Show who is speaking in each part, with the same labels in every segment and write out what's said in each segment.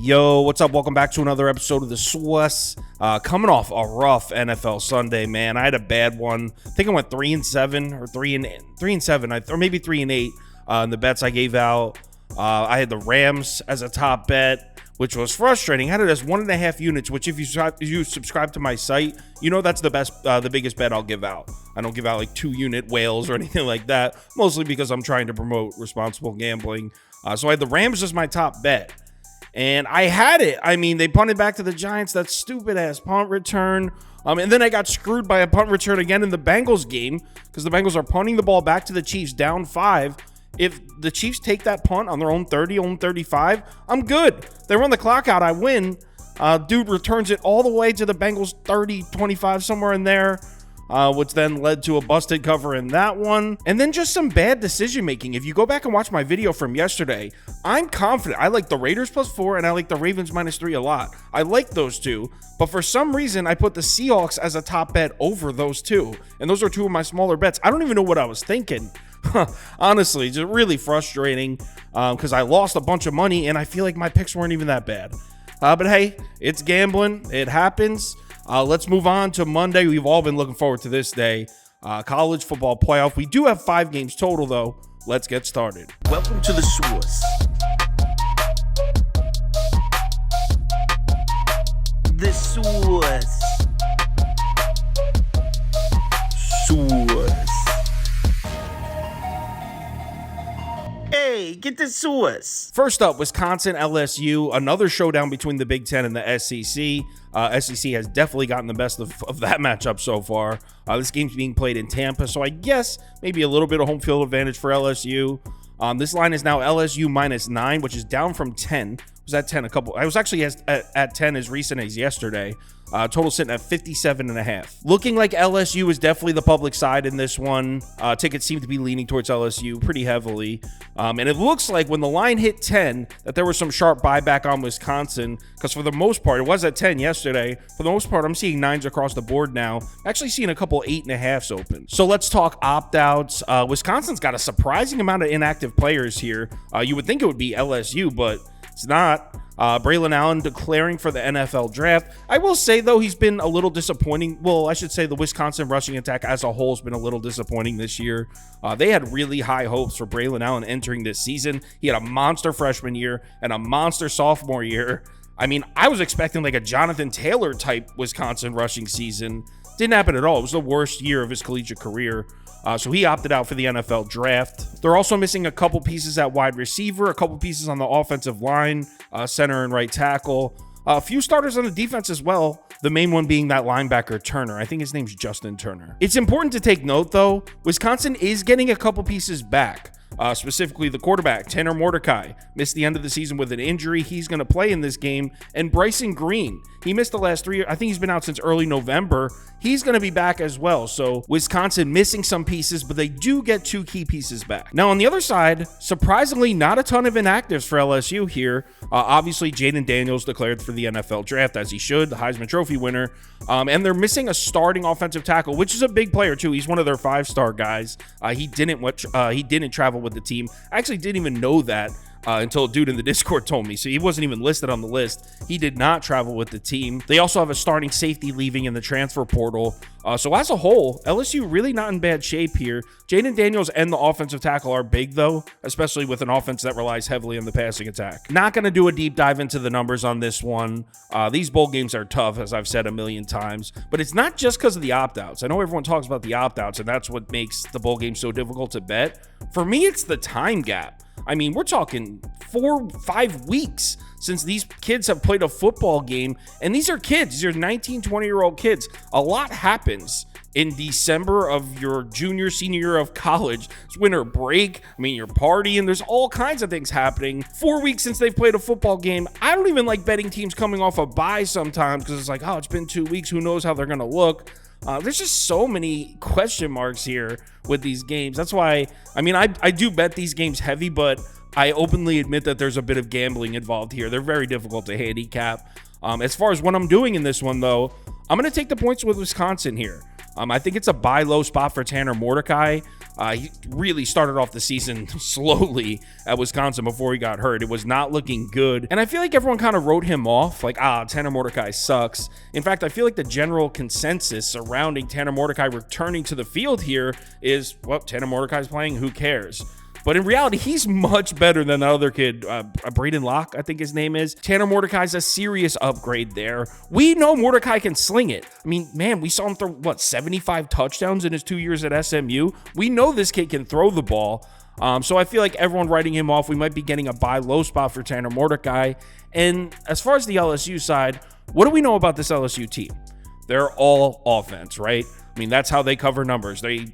Speaker 1: Yo, what's up? Welcome back to another episode of the Swiss. Coming off a rough NFL Sunday, man. I had a bad one. I think I went 3-7 or 3-7, or maybe 3-8 in the bets I gave out. I had the Rams as a top bet, which was frustrating. I had it as 1.5 units, which if you subscribe to my site, you know that's the biggest bet I'll give out. I don't give out like 2-unit whales or anything like that, mostly because I'm trying to promote responsible gambling. So I had the Rams as my top bet. And I had it. I mean, they punted back to the Giants, that stupid-ass punt return. And then I got screwed by a punt return again in the Bengals game because the Bengals are punting the ball back to the Chiefs down 5. If the Chiefs take that punt on their own 30, own 35, I'm good. They run the clock out, I win. Dude returns it all the way to the Bengals 30, 25, somewhere in there. Which then led to a busted cover in that one. And then just some bad decision making. If you go back and watch my video from yesterday, I'm confident. I like the Raiders +4 and I like the Ravens -3 a lot. I like those two, but for some reason I put the Seahawks as a top bet over those two. And those are two of my smaller bets. I don't even know what I was thinking. Honestly, just really frustrating because I lost a bunch of money and I feel like my picks weren't even that bad. But hey, it's gambling. It happens. Let's move on to Monday. We've all been looking forward to this day. College football playoff. We do have 5 games total, though. Let's get started.
Speaker 2: Welcome to the Swiss. The Swiss. Swiss. Hey, get the Swiss.
Speaker 1: First up, Wisconsin, LSU. Another showdown between the Big Ten and the SEC. SEC has definitely gotten the best of that matchup so far. This game's being played in Tampa, so I guess maybe a little bit of home field advantage for LSU. This line is now LSU -9, which is down from 10. It was at 10 I was actually at 10 as recent as yesterday. Total sitting at 57.5. Looking like LSU is definitely the public side in this one. Tickets seem to be leaning towards LSU pretty heavily. And it looks like when the line hit 10, that there was some sharp buyback on Wisconsin. Because for the most part, it was at 10 yesterday. For the most part, I'm seeing 9s across the board now. Actually seeing a couple 8.5s open. So let's talk opt-outs. Wisconsin's got a surprising amount of inactive players here. You would think it would be LSU, but it's not. Braylon Allen declaring for the NFL draft. I will say, though, he's been a little disappointing. Well, I should say the Wisconsin rushing attack as a whole has been a little disappointing this year. They had really high hopes for Braylon Allen entering this season. He had a monster freshman year and a monster sophomore year. I mean, I was expecting like a Jonathan Taylor type Wisconsin rushing season. Didn't happen at all. It was the worst year of his collegiate career. So he opted out for the NFL draft. They're also missing a couple pieces at wide receiver, a couple pieces on the offensive line, center and right tackle. A few starters on the defense as well. The main one being that linebacker Turner. I think his name's Justin Turner. It's important to take note, though, Wisconsin is getting a couple pieces back. Specifically the quarterback, Tanner Mordecai, missed the end of the season with an injury. He's going to play in this game. And Bryson Green, he missed the last 3 years. I think he's been out since early November. He's going to be back as well. So Wisconsin missing some pieces, but they do get 2 key pieces back. Now on the other side, surprisingly, not a ton of inactives for LSU here. Obviously, Jaden Daniels declared for the NFL draft, as he should, the Heisman Trophy winner. And they're missing a starting offensive tackle, which is a big player too. He's one of their 5-star guys. He didn't travel with the team. I actually didn't even know that until a dude in the Discord told me. So he wasn't even listed on the list. He did not travel with the team. They also have a starting safety leaving in the transfer portal. So as a whole, LSU really not in bad shape here. Jaden Daniels and the offensive tackle are big, though, especially with an offense that relies heavily on the passing attack. Not going to do a deep dive into the numbers on this one. These bowl games are tough, as I've said a million times, but it's not just because of the opt-outs. I know everyone talks about the opt-outs, and that's what makes the bowl game so difficult to bet. For me, it's the time gap. I mean, we're talking 4-5 weeks since these kids have played a football game. And these are kids. These are 19, 20-year-old kids. A lot happens in December of your junior, senior year of college. It's winter break. I mean, you're partying. There's all kinds of things happening. 4 weeks since they've played a football game. I don't even like betting teams coming off a bye sometimes because it's like, oh, it's been 2 weeks. Who knows how they're going to look? There's just so many question marks here with these games. That's why, I mean, I do bet these games heavy, but I openly admit that there's a bit of gambling involved here. They're very difficult to handicap. As far as what I'm doing in this one, though, I'm going to take the points with Wisconsin here. I think it's a buy low spot for Tanner Mordecai. He really started off the season slowly at Wisconsin before he got hurt. It was not looking good. And I feel like everyone kind of wrote him off, like, Tanner Mordecai sucks. In fact, I feel like the general consensus surrounding Tanner Mordecai returning to the field here is, well, Tanner Mordecai's playing, who cares? But in reality, he's much better than the other kid, Braden Locke, I think his name is. Tanner Mordecai's a serious upgrade there. We know Mordecai can sling it. I mean, man, we saw him throw, 75 touchdowns in his 2 years at SMU? We know this kid can throw the ball. So I feel like everyone writing him off, we might be getting a buy low spot for Tanner Mordecai. And as far as the LSU side, what do we know about this LSU team? They're all offense, right? I mean, that's how they cover numbers. They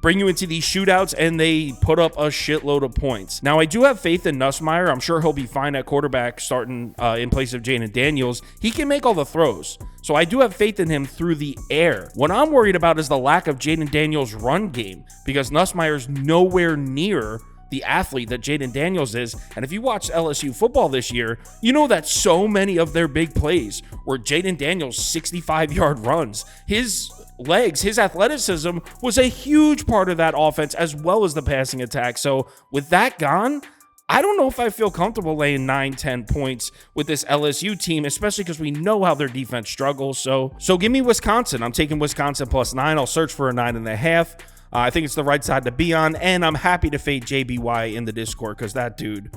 Speaker 1: bring you into these shootouts and they put up a shitload of points. Now, I do have faith in Nussmeier. I'm sure he'll be fine at quarterback starting in place of Jaden Daniels. He can make all the throws. So I do have faith in him through the air. What I'm worried about is the lack of Jaden Daniels' run game because Nussmeier's nowhere near the athlete that Jaden Daniels is. And if you watch LSU football this year, you know that so many of their big plays were Jaden Daniels' 65-yard runs. His legs, his athleticism was a huge part of that offense as well as the passing attack. So with that gone, I don't know if I feel comfortable laying 9-10 points with this LSU team, especially because we know how their defense struggles. So give me Wisconsin. I'm taking Wisconsin +9. I'll search for a 9.5. I think it's the right side to be on, and I'm happy to fade JBY in the Discord because that dude,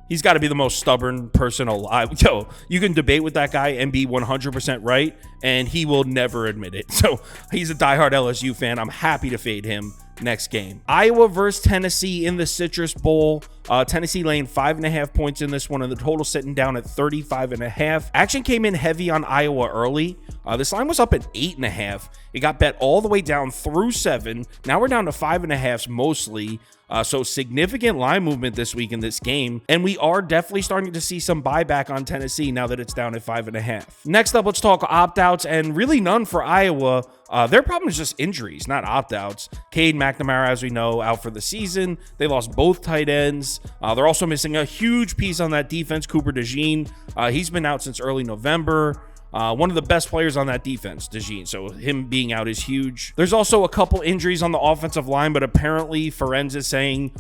Speaker 1: he's got to be the most stubborn person alive. Yo, you can debate with that guy and be 100% right, and he will never admit it. So he's a diehard LSU fan. I'm happy to fade him next game. Iowa versus Tennessee in the Citrus Bowl. Tennessee laying 5.5 points in this one, and the total sitting down at 35.5. Action came in heavy on Iowa early. This line was up at 8.5. It got bet all the way down through 7. Now we're down to 5.5s mostly. So significant line movement this week in this game. And we are definitely starting to see some buyback on Tennessee now that it's down at 5.5. Next up, let's talk opt-outs, and really none for Iowa. Their problem is just injuries, not opt-outs. Cade McNamara, as we know, out for the season. They lost both tight ends. They're also missing a huge piece on that defense, Cooper DeJean. He's been out since early November. One of the best players on that defense, DeJean, so him being out is huge. There's also a couple injuries on the offensive line, but apparently Ferenz is saying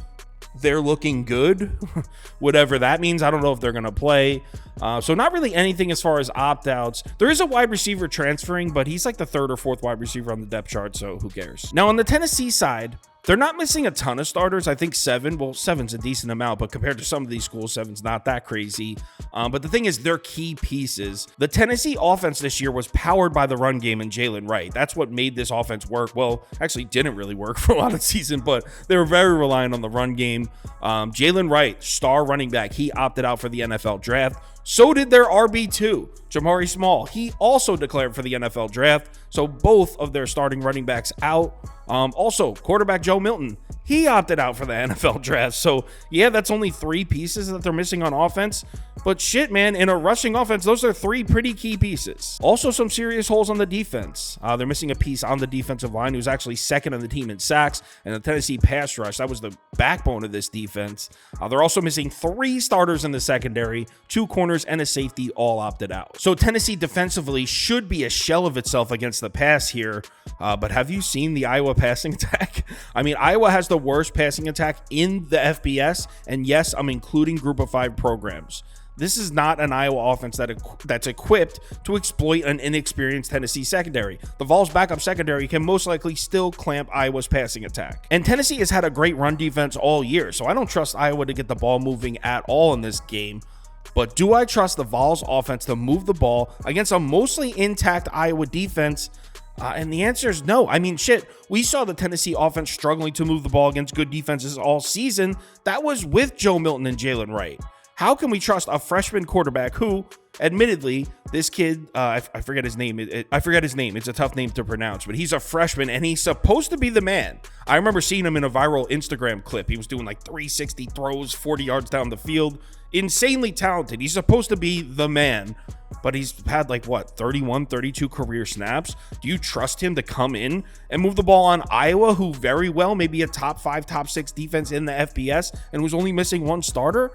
Speaker 1: they're looking good, whatever that means. I don't know if they're going to play. So not really anything as far as opt-outs. There is a wide receiver transferring, but he's like the 3rd or 4th wide receiver on the depth chart, so who cares? Now on the Tennessee side, they're not missing a ton of starters. I think 7. Well, 7's a decent amount, but compared to some of these schools, 7's not that crazy. But the thing is, they're key pieces. The Tennessee offense this year was powered by the run game and Jalen Wright. That's what made this offense work. Well, actually didn't really work for a lot of the season, but they were very reliant on the run game. Jalen Wright, star running back, he opted out for the NFL draft. So did their RB2, Jamari Small. He also declared for the NFL draft. So both of their starting running backs out. Also, quarterback Joe Milton, he opted out for the NFL draft. So yeah, that's only 3 pieces that they're missing on offense. But shit, man, in a rushing offense, those are 3 pretty key pieces. Also, some serious holes on the defense. They're missing a piece on the defensive line who's actually 2nd on the team in sacks, and the Tennessee pass rush, that was the backbone of this defense. They're also missing 3 starters in the secondary, 2 corners, and a safety all opted out. So Tennessee defensively should be a shell of itself against the pass here. But have you seen the Iowa passing attack? I mean, Iowa has the worst passing attack in the FBS, and yes, I'm including Group of 5 programs. This is not an Iowa offense that's equipped to exploit an inexperienced Tennessee secondary. The Vols' backup secondary can most likely still clamp Iowa's passing attack. And Tennessee has had a great run defense all year, so I don't trust Iowa to get the ball moving at all in this game. But do I trust the Vols' offense to move the ball against a mostly intact Iowa defense? And the answer is no. I mean, shit, we saw the Tennessee offense struggling to move the ball against good defenses all season. That was with Joe Milton and Jalen Wright. How can we trust a freshman quarterback who, admittedly, this kid, I forget his name. I forget his name. It's a tough name to pronounce, but he's a freshman and he's supposed to be the man. I remember seeing him in a viral Instagram clip. He was doing like 360 throws, 40 yards down the field. Insanely talented. He's supposed to be the man, but he's had like what, 31, 32 career snaps. Do you trust him to come in and move the ball on Iowa, who very well may be a top 5, top 6 defense in the FBS and who's only missing 1 starter?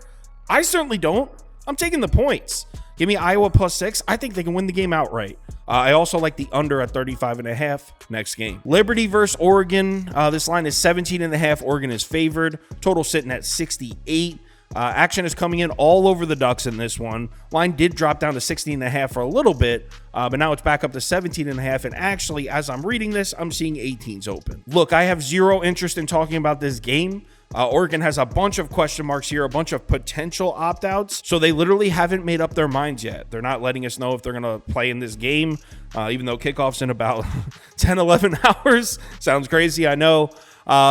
Speaker 1: I certainly don't. I'm taking the points. Give me Iowa +6. I think they can win the game outright. I also like the under at 35.5 next game. Liberty versus Oregon. This line is 17.5. Oregon is favored. Total sitting at 68. Action is coming in all over the Ducks in this one. Line did drop down to 16.5 for a little bit, but now it's back up to 17.5. And actually, as I'm reading this, I'm seeing 18s open. Look, I have zero interest in talking about this game. Oregon has a bunch of question marks here, a bunch of potential opt-outs. So they literally haven't made up their minds yet. They're not letting us know if they're going to play in this game, even though kickoff's in about 10, 11 hours. Sounds crazy, I know.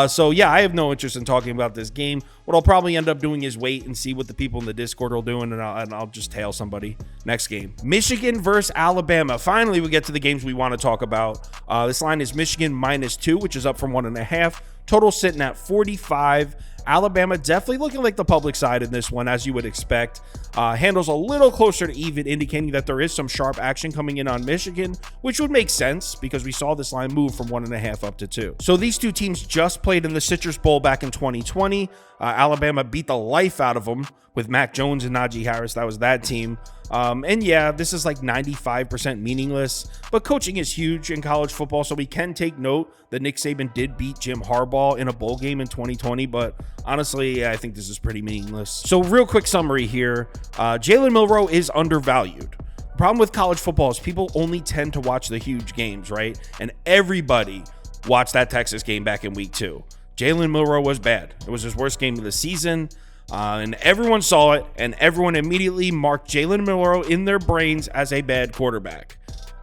Speaker 1: So yeah, I have no interest in talking about this game. What I'll probably end up doing is wait and see what the people in the Discord are doing, and I'll just tail somebody. Next game, Michigan versus Alabama. Finally, we get to the games we want to talk about. This line is Michigan -2, which is up from 1.5. Total sitting at 45. Alabama definitely looking like the public side in this one, as you would expect. Handles a little closer to even, indicating that there is some sharp action coming in on Michigan, which would make sense because we saw this line move from 1.5 up to 2. So these two teams just played in the Citrus Bowl back in 2020. Alabama beat the life out of them with Mac Jones and Najee Harris. That was that team. And yeah, this is like 95% meaningless, but coaching is huge in college football, so we can take note that Nick Saban did beat Jim Harbaugh in a bowl game in 2020, but honestly, I think this is pretty meaningless. So real quick summary here, Jalen Milroe is undervalued. The problem with college football is people only tend to watch the huge games, right? And everybody watched that Texas game back in week 2. Jalen Milroe was bad. It was his worst game of the season. And everyone saw it, and everyone immediately marked Jalen Milroe in their brains as a bad quarterback.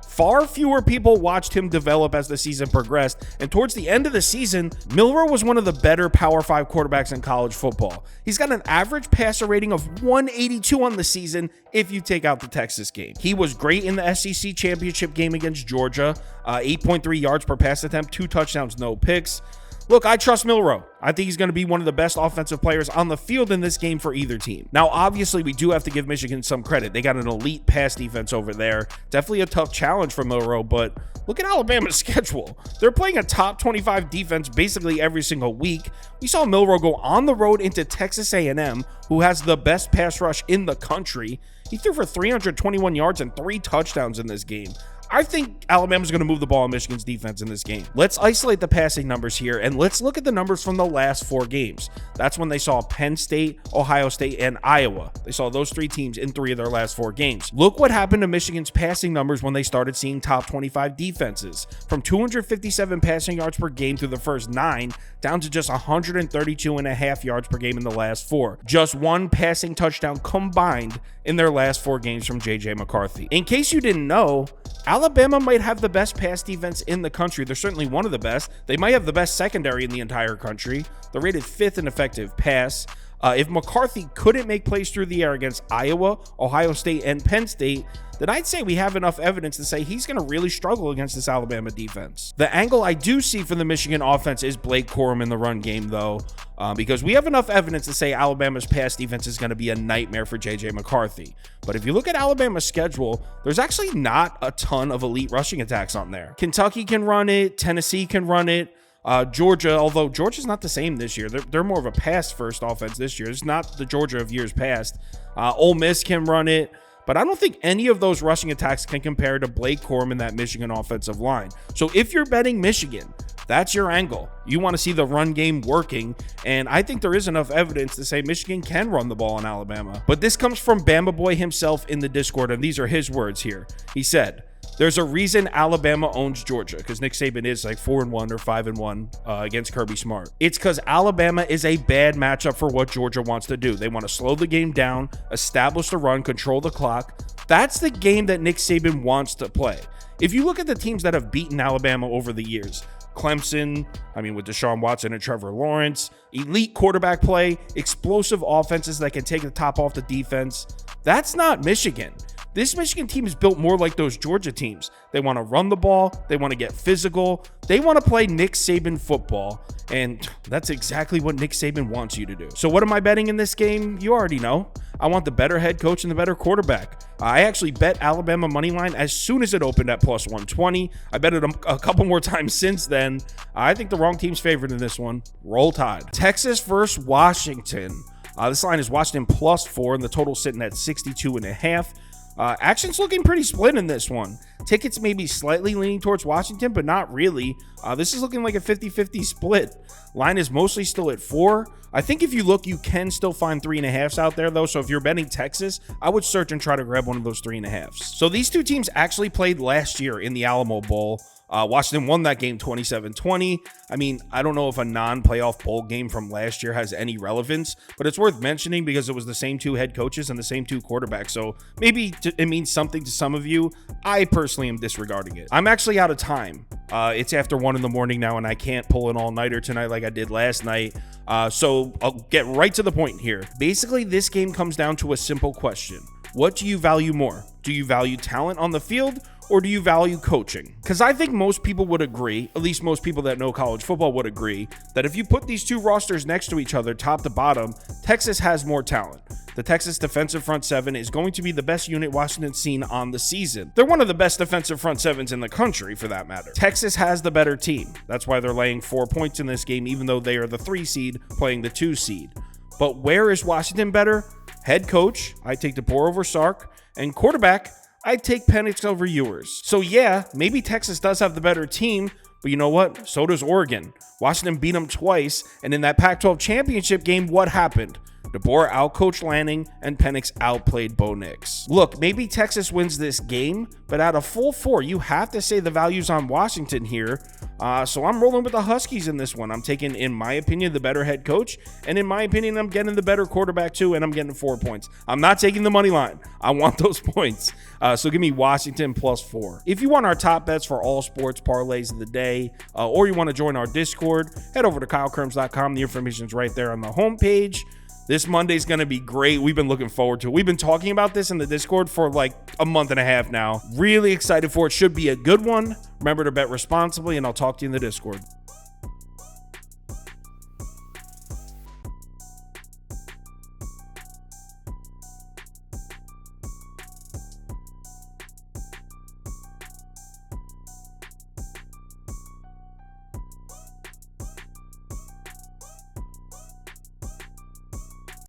Speaker 1: Far fewer people watched him develop as the season progressed, and towards the end of the season, Milroe was one of the better Power 5 quarterbacks in college football. He's got an average passer rating of 182 on the season if you take out the Texas game. He was great in the SEC championship game against Georgia, 8.3 yards per pass attempt, 2 touchdowns, no picks. Look, I trust Milroe. I think he's going to be one of the best offensive players on the field in this game for either team. Now, obviously, we do have to give Michigan some credit. They got an elite pass defense over there. Definitely a tough challenge for Milroe, but look at Alabama's schedule. They're playing a top 25 defense basically every single week. We saw Milroe go on the road into Texas A&M, who has the best pass rush in the country. He threw for 321 yards and 3 touchdowns in this game. I think Alabama's going to move the ball in Michigan's defense in this game. Let's isolate the passing numbers here, and let's look at the numbers from the last 4 games. That's when they saw Penn State, Ohio State, and Iowa. They saw those 3 teams in 3 of their last 4 games. Look what happened to Michigan's passing numbers when they started seeing top 25 defenses. From 257 passing yards per game through the first 9, down to just 132.5 yards per game in the last 4. Just 1 passing touchdown combined in their last 4 games from J.J. McCarthy. In case you didn't know, Alabama might have the best pass defense in the country. They're certainly one of the best. They might have the best secondary in the entire country. They're rated 5th in effective pass. If McCarthy couldn't make plays through the air against Iowa, Ohio State, and Penn State, then I'd say we have enough evidence to say he's going to really struggle against this Alabama defense. The angle I do see for the Michigan offense is Blake Corum in the run game, though, because we have enough evidence to say Alabama's pass defense is going to be a nightmare for J.J. McCarthy. But if you look at Alabama's schedule, there's actually not a ton of elite rushing attacks on there. Kentucky can run it. Tennessee can run it. Georgia, although Georgia's not the same this year. They're more of a pass-first offense this year. It's not the Georgia of years past. Ole Miss can run it. But I don't think any of those rushing attacks can compare to Blake Corum in that Michigan offensive line. So if you're betting Michigan, that's your angle. You want to see the run game working, and I think there is enough evidence to say Michigan can run the ball in Alabama. But this comes from Bama Boy himself in the Discord, and these are his words here. He said, "There's a reason Alabama owns Georgia," because Nick Saban is like 4-1 or 5-1 against Kirby Smart. It's because Alabama is a bad matchup for what Georgia wants to do. They want to slow the game down, establish the run, control the clock. That's the game that Nick Saban wants to play. If you look at the teams that have beaten Alabama over the years, Clemson, with Deshaun Watson and Trevor Lawrence, elite quarterback play, explosive offenses that can take the top off the defense, that's not Michigan. This Michigan team is built more like those Georgia teams. They want to run the ball. They want to get physical. They want to play Nick Saban football. And that's exactly what Nick Saban wants you to do. So what am I betting in this game? You already know. I want the better head coach and the better quarterback. I actually bet Alabama money line as soon as it opened at plus 120. I bet it a couple more times since then. I think the wrong team's favored in this one. Roll Tide. Texas versus Washington. This line is Washington plus 4, and the total sitting at 62.5. Action's looking pretty split in this one. Tickets may be slightly leaning towards Washington, but not really. This is looking like a 50-50 split. Line is mostly still at 4. I think if you look, you can still find 3.5s out there though. So if you're betting Texas, I would search and try to grab one of those 3.5s. So these two teams actually played last year in the Alamo Bowl. Washington won that game 27-20. I mean, I don't know if a non-playoff bowl game from last year has any relevance, but it's worth mentioning because it was the same 2 head coaches and the same 2 quarterbacks. So maybe it means something to some of you. I personally am disregarding it. I'm actually out of time. It's after 1 in the morning now, and I can't pull an all-nighter tonight like I did last night. So I'll get right to the point here. Basically, this game comes down to a simple question. What do you value more? Do you value talent on the field, or do you value coaching? Because I think most people would agree, at least most people that know college football would agree, that if you put these 2 rosters next to each other, top to bottom, Texas has more talent. The Texas defensive front 7 is going to be the best unit Washington's seen on the season. They're one of the best defensive front 7s in the country, for that matter. Texas has the better team. That's why they're laying 4 points in this game, even though they are the 3 seed playing the 2 seed. But where is Washington better? Head coach, I take DeBoer over Sark, and quarterback, I'd take Penix over Ewers. So yeah, maybe Texas does have the better team, but you know what? So does Oregon. Washington beat them twice, and in that Pac-12 championship game, what happened? DeBoer outcoached Lanning, and Penix outplayed Bo Nix. Look, maybe Texas wins this game, but out of full 4, you have to say the value's on Washington here. So I'm rolling with the Huskies in this one. I'm taking, in my opinion, the better head coach, and in my opinion, I'm getting the better quarterback too, and I'm getting 4 points. I'm not taking the money line. I want those points. So give me Washington plus 4. If you want our top bets for all sports parlays of the day, or you want to join our Discord, head over to KyleKirms.com. The information's right there on the homepage. This Monday's going to be great. We've been looking forward to it. We've been talking about this in the Discord for like a month and a half now. Really excited for it. Should be a good one. Remember to bet responsibly, and I'll talk to you in the Discord.